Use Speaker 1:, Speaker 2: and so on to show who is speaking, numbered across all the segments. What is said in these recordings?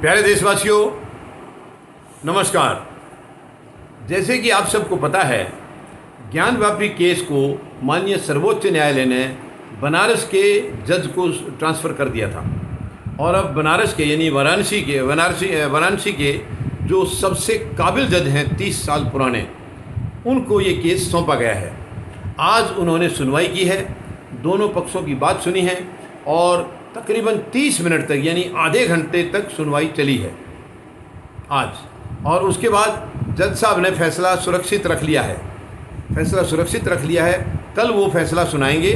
Speaker 1: प्यारे देशवासियों, नमस्कार। जैसे कि आप सबको पता है, ज्ञानवापी केस को माननीय सर्वोच्च न्यायालय ने बनारस के जज को ट्रांसफ़र कर दिया था और अब बनारस के यानी वाराणसी के जो सबसे काबिल जज हैं 30 साल पुराने, उनको ये केस सौंपा गया है। आज उन्होंने सुनवाई की है, दोनों पक्षों की बात सुनी है और तकरीबन 30 मिनट तक यानी आधे घंटे तक सुनवाई चली है आज। और उसके बाद जज साहब ने फैसला सुरक्षित रख लिया है। कल वो फैसला सुनाएंगे।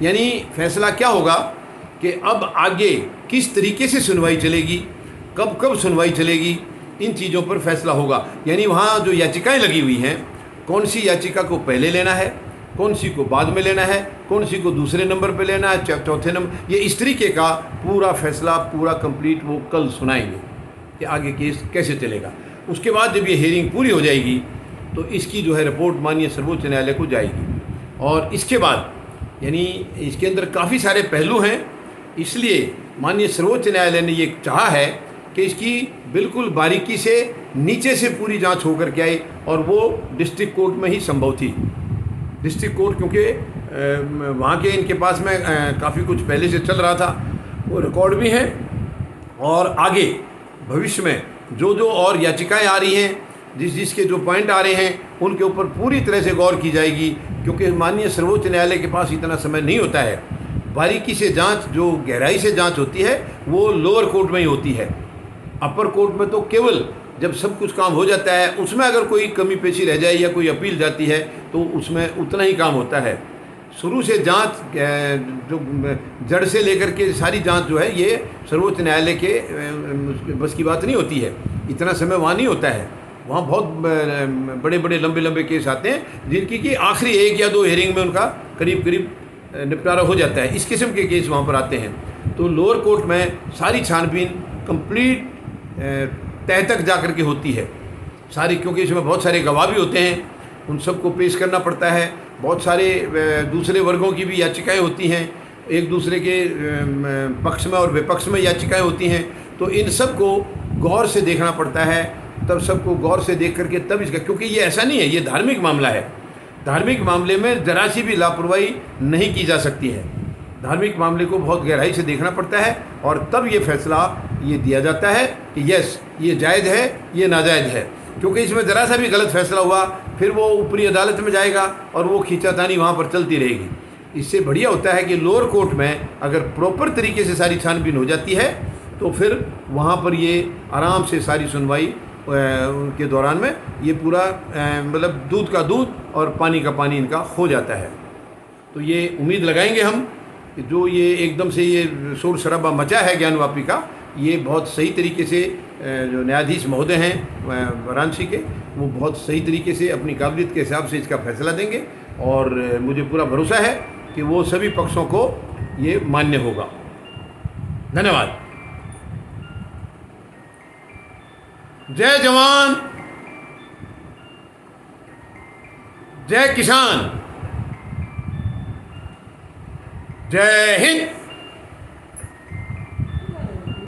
Speaker 1: यानी फैसला क्या होगा कि अब आगे किस तरीके से सुनवाई चलेगी, कब सुनवाई चलेगी, इन चीज़ों पर फैसला होगा। यानी वहाँ जो याचिकाएं लगी हुई हैं, कौन सी याचिका को पहले लेना है, कौन सी को बाद में लेना है, कौन सी को दूसरे नंबर पे लेना है, चौथे नंबर, ये इस तरीके का पूरा फैसला पूरा कंप्लीट वो कल सुनाएंगे कि आगे केस कैसे चलेगा। उसके बाद जब ये हियरिंग पूरी हो जाएगी तो इसकी जो है रिपोर्ट माननीय सर्वोच्च न्यायालय को जाएगी। और इसके बाद यानी इसके अंदर काफ़ी सारे पहलू हैं, इसलिए माननीय सर्वोच्च न्यायालय ने ये चाहा है कि इसकी बिल्कुल बारीकी से नीचे से पूरी जांच होकर के आई और वो डिस्ट्रिक्ट कोर्ट में ही संभव थी। डिस्ट्रिक्ट कोर्ट क्योंकि वहाँ के इनके पास में काफ़ी कुछ पहले से चल रहा था, वो रिकॉर्ड भी हैं और आगे भविष्य में जो और याचिकाएं आ रही हैं, जिसके जो पॉइंट आ रहे हैं, उनके ऊपर पूरी तरह से गौर की जाएगी। क्योंकि माननीय सर्वोच्च न्यायालय के पास इतना समय नहीं होता है। बारीकी से जांच, जो गहराई से जांच होती है, वो लोअर कोर्ट में ही होती है। अपर कोर्ट में तो केवल जब सब कुछ काम हो जाता है, उसमें अगर कोई कमी पेशी रह जाए या कोई अपील जाती है तो उसमें उतना ही काम होता है। शुरू से जांच, जो जड़ से लेकर के सारी जांच जो है, ये सर्वोच्च न्यायालय के बस की बात नहीं होती है। इतना समय वहाँ नहीं होता है। वहाँ बहुत बड़े लंबे केस आते हैं, जिनकी कि आखिरी 1 या 2 हियरिंग में उनका करीब निपटारा हो जाता है। इस किस्म के केस वहाँ पर आते हैं। तो लोअर कोर्ट में सारी छानबीन कंप्लीट तह तक जा कर के होती है सारी, क्योंकि इसमें बहुत सारे गवाह भी होते हैं, उन सबको पेश करना पड़ता है। बहुत सारे दूसरे वर्गों की भी याचिकाएं होती हैं, एक दूसरे के पक्ष में और विपक्ष में याचिकाएं होती हैं। तो इन सब को गौर से देखना पड़ता है। तब सबको गौर से देख करके तब इसका, क्योंकि ये ऐसा नहीं है, ये धार्मिक मामला है। धार्मिक मामले में जरा सी भी लापरवाही नहीं की जा सकती है। धार्मिक मामले को बहुत गहराई से देखना पड़ता है और तब ये फैसला ये दिया जाता है कि यस, ये जायज़ है, ये नाजायज़ है। क्योंकि इसमें ज़रा सा भी गलत फैसला हुआ, फिर वो ऊपरी अदालत में जाएगा और वो खींचातानी वहाँ पर चलती रहेगी। इससे बढ़िया होता है कि लोअर कोर्ट में अगर प्रॉपर तरीके से सारी छानबीन हो जाती है तो फिर वहाँ पर ये आराम से सारी सुनवाई के दौरान में ये पूरा मतलब दूध का दूध और पानी का पानी इनका हो जाता है। तो ये उम्मीद लगाएंगे हम कि जो ये एकदम से ये शोर शराबा मचा है ज्ञानवापी का, ये बहुत सही तरीके से जो न्यायाधीश महोदय हैं वाराणसी के, वो बहुत सही तरीके से अपनी काबिलियत के हिसाब से इसका फैसला देंगे और मुझे पूरा भरोसा है कि वो सभी पक्षों को ये मान्य होगा। धन्यवाद। जय जवान, जय किसान, जय हिंद।